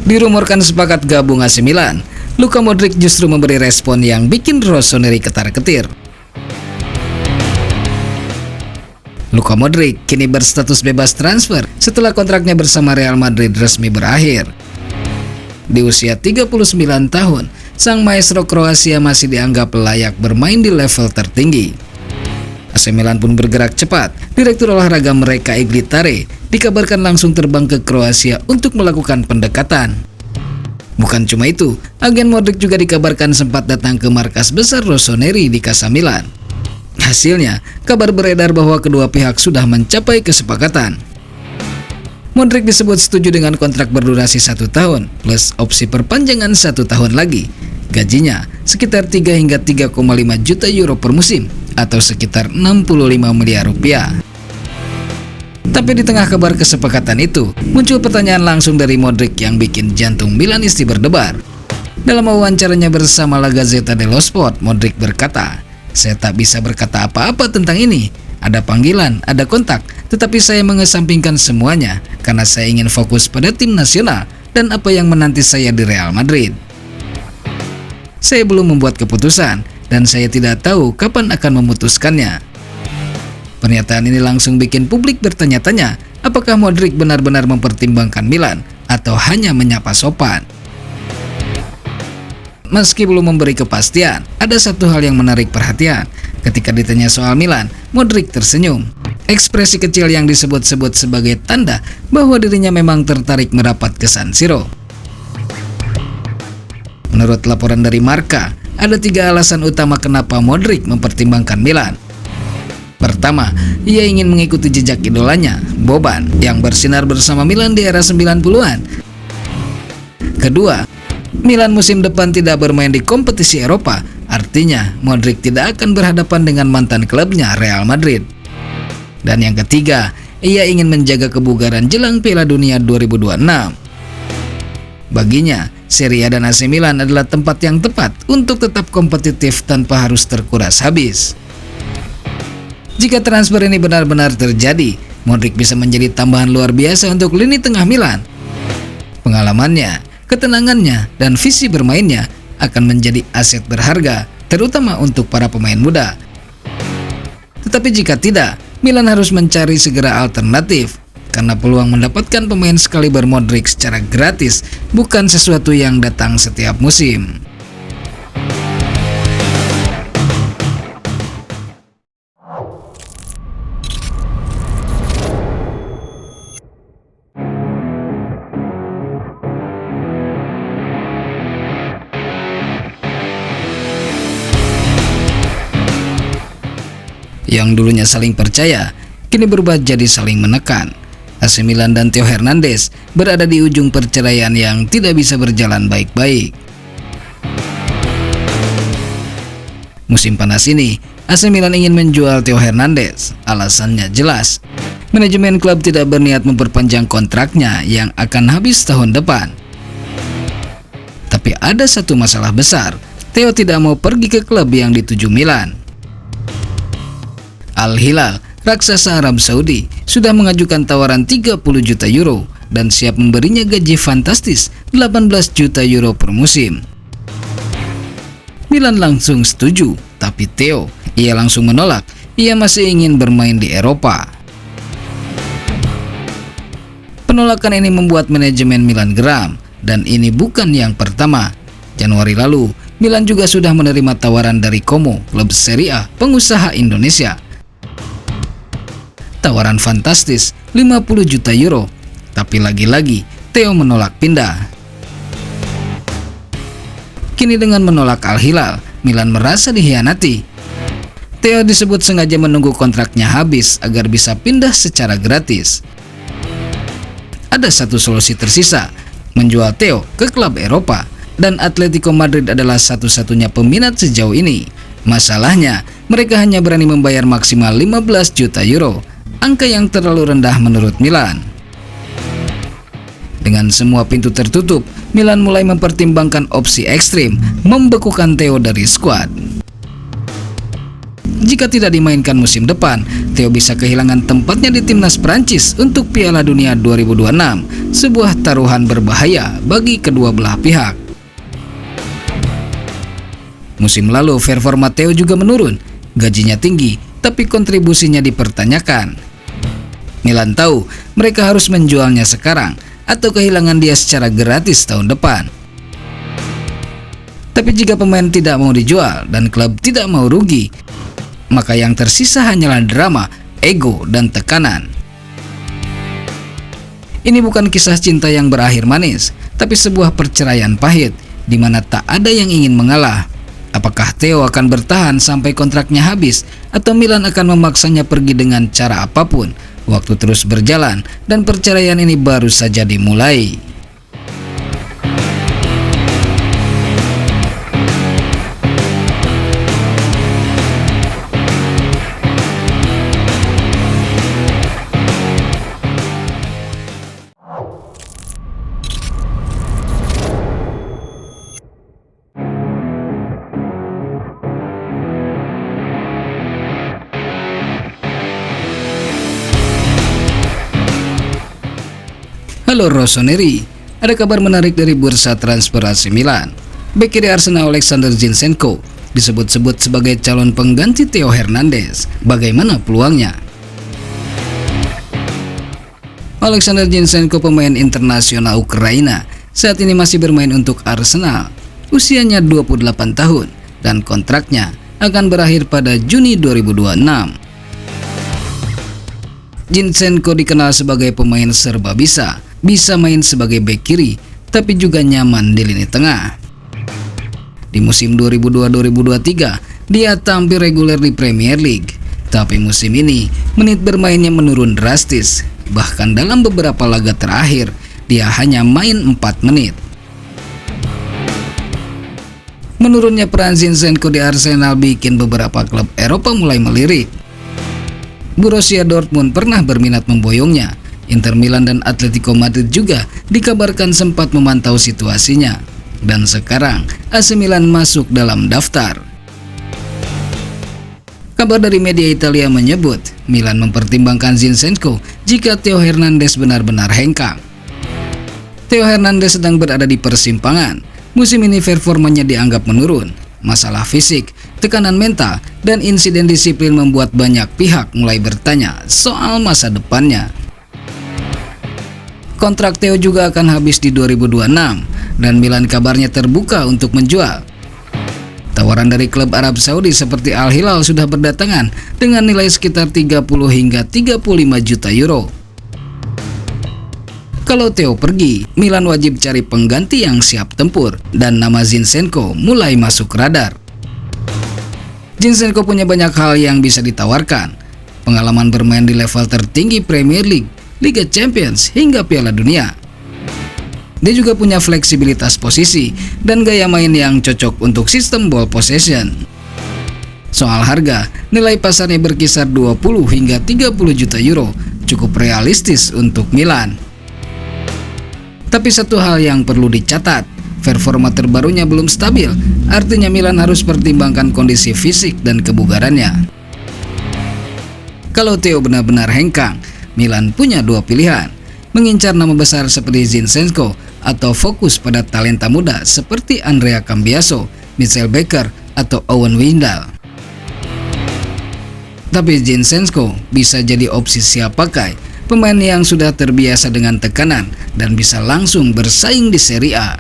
dirumorkan sepakat gabung AC Milan, Luka Modric justru memberi respon yang bikin Rossoneri ketar-ketir. Luka Modric kini berstatus bebas transfer setelah kontraknya bersama Real Madrid resmi berakhir. Di usia 39 tahun, sang maestro Kroasia masih dianggap layak bermain di level tertinggi. AC Milan pun bergerak cepat. Direktur olahraga mereka Iglitare dikabarkan langsung terbang ke Kroasia untuk melakukan pendekatan. Bukan cuma itu, agen Modric juga dikabarkan sempat datang ke markas besar Rossoneri di Casa Milan. Hasilnya, kabar beredar bahwa kedua pihak sudah mencapai kesepakatan. Modric disebut setuju dengan kontrak berdurasi 1 tahun plus opsi perpanjangan 1 tahun lagi. Gajinya sekitar 3 hingga 3,5 juta euro per musim atau sekitar 65 miliar rupiah. Tapi di tengah kabar kesepakatan itu, muncul pertanyaan langsung dari Modric yang bikin jantung Milanisti berdebar. Dalam wawancaranya bersama La Gazzetta dello Sport, Modric berkata, "Saya tak bisa berkata apa-apa tentang ini. Ada panggilan, ada kontak, tetapi saya mengesampingkan semuanya karena saya ingin fokus pada tim nasional dan apa yang menanti saya di Real Madrid. Saya belum membuat keputusan dan saya tidak tahu kapan akan memutuskannya." Pernyataan ini langsung bikin publik bertanya-tanya apakah Modric benar-benar mempertimbangkan Milan atau hanya menyapa sopan. Meski belum memberi kepastian, ada satu hal yang menarik perhatian. Ketika ditanya soal Milan, Modric tersenyum. Ekspresi kecil yang disebut-sebut sebagai tanda bahwa dirinya memang tertarik merapat ke San Siro. Menurut laporan dari Marca, ada 3 alasan utama kenapa Modric mempertimbangkan Milan. Pertama, ia ingin mengikuti jejak idolanya, Boban, yang bersinar bersama Milan di era 90-an. Kedua, Milan musim depan tidak bermain di kompetisi Eropa, artinya Modric tidak akan berhadapan dengan mantan klubnya Real Madrid. Dan yang ketiga, ia ingin menjaga kebugaran jelang Piala Dunia 2026. Baginya, Serie A dan AC Milan adalah tempat yang tepat untuk tetap kompetitif tanpa harus terkuras habis. Jika transfer ini benar-benar terjadi, Modric bisa menjadi tambahan luar biasa untuk lini tengah Milan. Pengalamannya, ketenangannya, dan visi bermainnya akan menjadi aset berharga, terutama untuk para pemain muda. Tetapi jika tidak, Milan harus mencari segera alternatif, karena peluang mendapatkan pemain sekaliber Modric secara gratis bukan sesuatu yang datang setiap musim. Yang dulunya saling percaya, kini berubah jadi saling menekan. AC Milan dan Theo Hernandez berada di ujung perceraian yang tidak bisa berjalan baik-baik. Musim panas ini, AC Milan ingin menjual Theo Hernandez. Alasannya jelas, manajemen klub tidak berniat memperpanjang kontraknya yang akan habis tahun depan. Tapi ada satu masalah besar, Theo tidak mau pergi ke klub yang dituju Milan. Al Hilal, raksasa Arab Saudi, sudah mengajukan tawaran 30 juta euro dan siap memberinya gaji fantastis 18 juta euro per musim. Milan langsung setuju, tapi Theo, ia langsung menolak. Ia masih ingin bermain di Eropa. Penolakan ini membuat manajemen Milan geram, dan ini bukan yang pertama. Januari lalu, Milan juga sudah menerima tawaran dari Como, klub Serie A pengusaha Indonesia. Tawaran fantastis 50 juta euro, tapi lagi-lagi Theo menolak pindah. Kini dengan menolak Al Hilal, Milan merasa dikhianati. Theo disebut sengaja menunggu kontraknya habis agar bisa pindah secara gratis. Ada satu solusi tersisa, menjual Theo ke klub Eropa, dan Atletico Madrid adalah satu-satunya peminat sejauh ini. Masalahnya, mereka hanya berani membayar maksimal 15 juta euro, angka yang terlalu rendah menurut Milan. Dengan semua pintu tertutup, Milan mulai mempertimbangkan opsi ekstrim, membekukan Theo dari skuad. Jika tidak dimainkan musim depan, Theo bisa kehilangan tempatnya di timnas Prancis untuk Piala Dunia 2026, sebuah taruhan berbahaya bagi kedua belah pihak. Musim lalu performa Theo juga menurun, gajinya tinggi, tapi kontribusinya dipertanyakan. Milan tahu mereka harus menjualnya sekarang atau kehilangan dia secara gratis tahun depan. Tapi jika pemain tidak mau dijual dan klub tidak mau rugi, maka yang tersisa hanyalah drama, ego, dan tekanan. Ini bukan kisah cinta yang berakhir manis, tapi sebuah perceraian pahit, di mana tak ada yang ingin mengalah. Apakah Theo akan bertahan sampai kontraknya habis, atau Milan akan memaksanya pergi dengan cara apapun? Waktu terus berjalan, dan perceraian ini baru saja dimulai. Halo Rossoneri, ada kabar menarik dari bursa transfer AC Milan. Bek kiri Arsenal Alexander Zinchenko disebut-sebut sebagai calon pengganti Theo Hernandez. Bagaimana peluangnya? Alexander Zinchenko, pemain internasional Ukraina, saat ini masih bermain untuk Arsenal. Usianya 28 tahun dan kontraknya akan berakhir pada Juni 2026. Zinchenko dikenal sebagai pemain serba bisa main sebagai bek kiri, tapi juga nyaman di lini tengah. Di musim 2002-2023, dia tampil reguler di Premier League, tapi musim ini menit bermainnya menurun drastis. Bahkan dalam beberapa laga terakhir, dia hanya main 4 menit. Menurunnya peran Zinchenko di Arsenal bikin beberapa klub Eropa mulai melirik. Borussia Dortmund pernah berminat memboyongnya. Inter Milan dan Atletico Madrid juga dikabarkan sempat memantau situasinya. Dan sekarang AC Milan masuk dalam daftar. Kabar dari media Italia menyebut Milan mempertimbangkan Zinchenko jika Theo Hernandez benar-benar hengkang. Theo Hernandez sedang berada di persimpangan. Musim ini performanya dianggap menurun. Masalah fisik, tekanan mental, dan insiden disiplin membuat banyak pihak mulai bertanya soal masa depannya. Kontrak Theo juga akan habis di 2026 dan Milan kabarnya terbuka untuk menjual. Tawaran dari klub Arab Saudi seperti Al Hilal sudah berdatangan dengan nilai sekitar 30 hingga 35 juta euro. Kalau Theo pergi, Milan wajib cari pengganti yang siap tempur dan nama Zinchenko mulai masuk radar. Zinchenko punya banyak hal yang bisa ditawarkan. Pengalaman bermain di level tertinggi Premier League, Liga Champions, hingga Piala Dunia. Dia juga punya fleksibilitas posisi dan gaya main yang cocok untuk sistem ball possession. Soal harga, nilai pasarnya berkisar 20 hingga 30 juta euro, cukup realistis untuk Milan. Tapi satu hal yang perlu dicatat, performa terbarunya belum stabil, artinya Milan harus pertimbangkan kondisi fisik dan kebugarannya. Kalau Theo benar-benar hengkang, Milan punya dua pilihan, mengincar nama besar seperti Zinchenko atau fokus pada talenta muda seperti Andrea Cambiaso, Michael Becker, atau Owen Wijndal. Tapi Zinchenko bisa jadi opsi siap pakai, pemain yang sudah terbiasa dengan tekanan dan bisa langsung bersaing di Serie A.